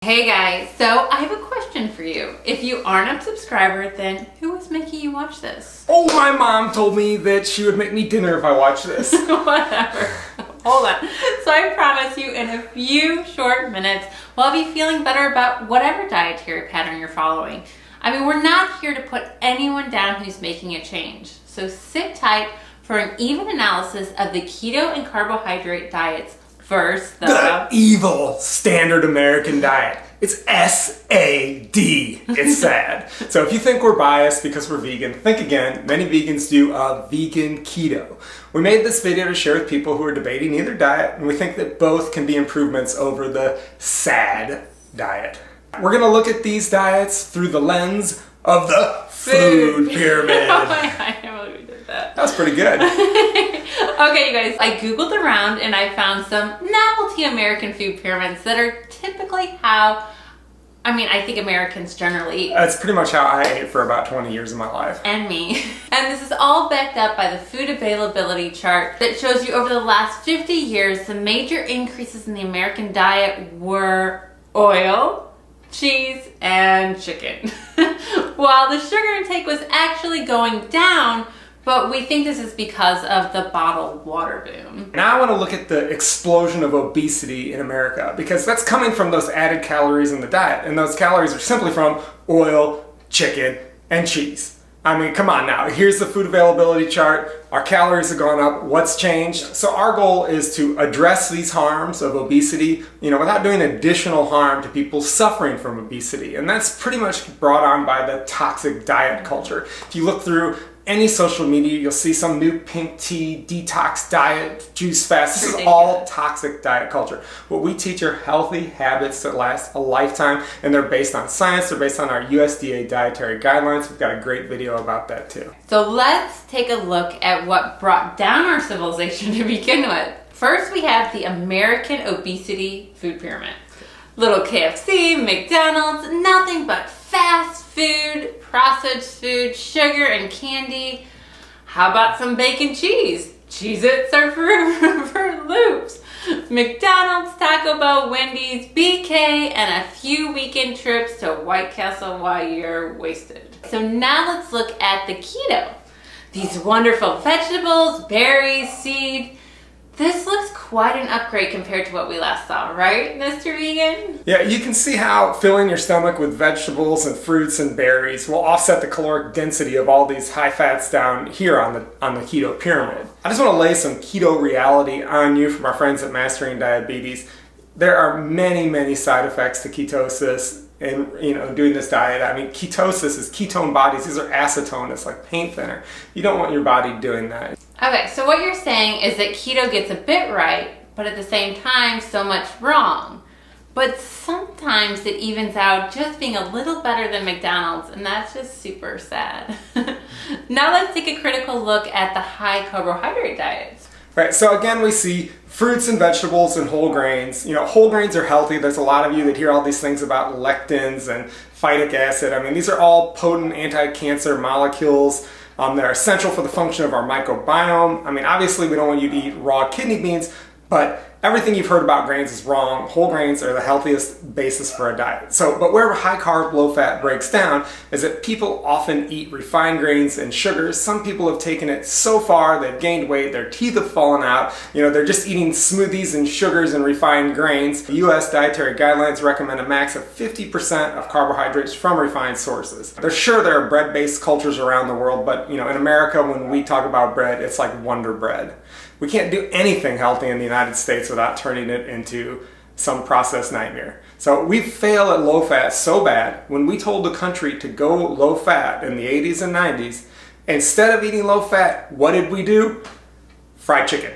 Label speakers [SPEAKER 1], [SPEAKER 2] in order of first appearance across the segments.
[SPEAKER 1] Hey guys, so I have a question for you. If you aren't a subscriber, then who is making you watch this?
[SPEAKER 2] Oh, my mom told me that she would make me dinner if I watched this.
[SPEAKER 1] Whatever. Hold on. So I promise you in a few short minutes, we'll be feeling better about whatever dietary pattern you're following. I mean, we're not here to put anyone down who's making a change. So sit tight for an even analysis of the keto and carbohydrate diets versus
[SPEAKER 2] the evil standard American diet. It's S-A-D. It's sad. So if you think we're biased because we're vegan, think again. Many vegans do a vegan keto. We made this video to share with people who are debating either diet, and we think that both can be improvements over the SAD diet. We're going to look at these diets through the lens of the food pyramid.
[SPEAKER 1] Oh my God, I can't believe we did that.
[SPEAKER 2] That was pretty good.
[SPEAKER 1] Okay, you guys, I googled around and I found some novelty American food pyramids that are typically how, I think Americans generally eat.
[SPEAKER 2] That's pretty much how I ate for about 20 years of my life.
[SPEAKER 1] And me. And this is all backed up by the food availability chart that shows you over the last 50 years, the major increases in the American diet were oil, cheese, and chicken. While the sugar intake was actually going down, but we think this is because of the bottled water boom.
[SPEAKER 2] Now I want to look at the explosion of obesity in America, because that's coming from those added calories in the diet, and those calories are simply from oil, chicken, and cheese. I mean, come on now. Here's the food availability chart. Our calories have gone up. What's changed? So our goal is to address these harms of obesity, without doing additional harm to people suffering from obesity. And that's pretty much brought on by the toxic diet culture. If you look through any social media, you'll see some new pink tea, detox diet, juice fast. This is all toxic diet culture. What we teach are healthy habits that last a lifetime, and they're based on science. They're based on our USDA dietary guidelines. We've got a great video about that too.
[SPEAKER 1] So let's take a look at what brought down our civilization to begin with. First, we have the American obesity food pyramid. Little KFC, McDonald's, nothing but fast food, processed food, sugar, and candy. How about some bacon cheese? Cheez-Its are for Loops. McDonald's, Taco Bell, Wendy's, BK, and a few weekend trips to White Castle while you're wasted. So now let's look at the keto. These wonderful vegetables, berries, seeds. This looks quite an upgrade compared to what we last saw, right, Mr. Vegan?
[SPEAKER 2] Yeah, you can see how filling your stomach with vegetables and fruits and berries will offset the caloric density of all these high fats down here on the keto pyramid. I just want to lay some keto reality on you from our friends at Mastering Diabetes. There are many, many side effects to ketosis and doing this diet. I mean, ketosis is ketone bodies. These are acetone. It's like paint thinner. You don't want your body doing that.
[SPEAKER 1] Okay, so what you're saying is that keto gets a bit right, but at the same time, so much wrong. But sometimes it evens out just being a little better than McDonald's, and that's just super sad. Now let's take a critical look at the high carbohydrate diets.
[SPEAKER 2] Right, so again, we see fruits and vegetables and whole grains. Whole grains are healthy. There's a lot of you that hear all these things about lectins and phytic acid. I mean, these are all potent anti-cancer molecules that are essential for the function of our microbiome. I mean, obviously we don't want you to eat raw kidney beans, but everything you've heard about grains is wrong. Whole grains are the healthiest basis for a diet. But where high carb, low fat breaks down is that people often eat refined grains and sugars. Some people have taken it so far, they've gained weight, their teeth have fallen out. They're just eating smoothies and sugars and refined grains. The US dietary guidelines recommend a max of 50% of carbohydrates from refined sources. They're sure there are bread-based cultures around the world, but in America, when we talk about bread, it's like Wonder Bread. We can't do anything healthy in the United States without turning it into some processed nightmare. So we fail at low fat so bad, when we told the country to go low fat in the 80s and 90s, instead of eating low fat, what did we do? Fried chicken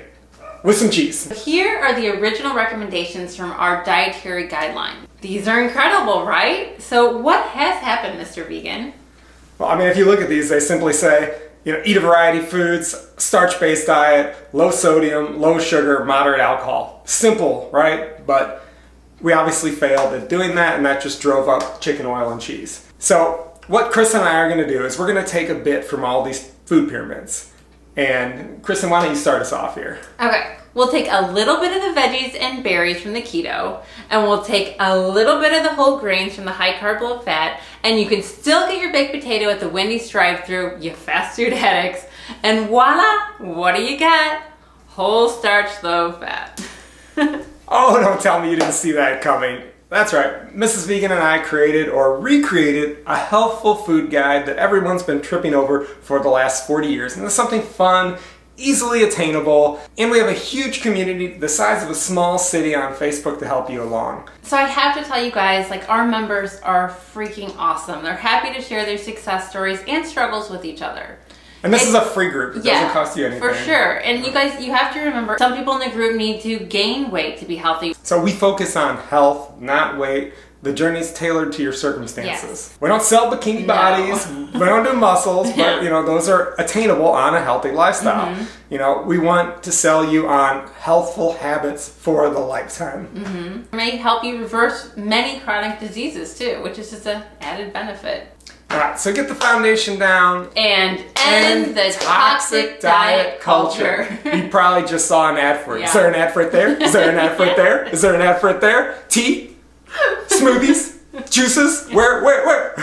[SPEAKER 2] with some cheese.
[SPEAKER 1] Here are the original recommendations from our dietary guideline. These are incredible, right? So what has happened, Mr. Vegan?
[SPEAKER 2] Well, if you look at these, they simply say, eat a variety of foods, starch-based diet, low sodium, low sugar, moderate alcohol. Simple, right? But we obviously failed at doing that, and that just drove up chicken, oil, and cheese. So what Chris and I are going to do is we're going to take a bit from all these food pyramids. And Kristen, why don't you start us off here?
[SPEAKER 1] Okay, we'll take a little bit of the veggies and berries from the keto, and we'll take a little bit of the whole grains from the high carb, low fat, and you can still get your baked potato at the Wendy's drive-thru, you fast food addicts, and voila, what do you got? Whole starch, low fat.
[SPEAKER 2] Oh, don't tell me you didn't see that coming. That's right, Mrs. Vegan and I created or recreated a healthful food guide that everyone's been tripping over for the last 40 years. And it's something fun, easily attainable, and we have a huge community the size of a small city on Facebook to help you along.
[SPEAKER 1] So I have to tell you guys, like, our members are freaking awesome. They're happy to share their success stories and struggles with each other.
[SPEAKER 2] And this is a free group. It doesn't cost you anything.
[SPEAKER 1] For sure. And you guys, you have to remember, some people in the group need to gain weight to be healthy.
[SPEAKER 2] So we focus on health, not weight. The journey's tailored to your circumstances.
[SPEAKER 1] Yes.
[SPEAKER 2] We don't sell bikini bodies. We don't do muscles, but those are attainable on a healthy lifestyle. Mm-hmm. We want to sell you on healthful habits for the lifetime.
[SPEAKER 1] Mm-hmm. It may help you reverse many chronic diseases too, which is just an added benefit.
[SPEAKER 2] All right, so get the foundation down.
[SPEAKER 1] And end the toxic diet culture.
[SPEAKER 2] You probably just saw an ad for it.
[SPEAKER 1] Yeah.
[SPEAKER 2] Is there an ad for it there? Is there an ad for it there? Is there an ad for it there? Tea? Smoothies? Juices? Where?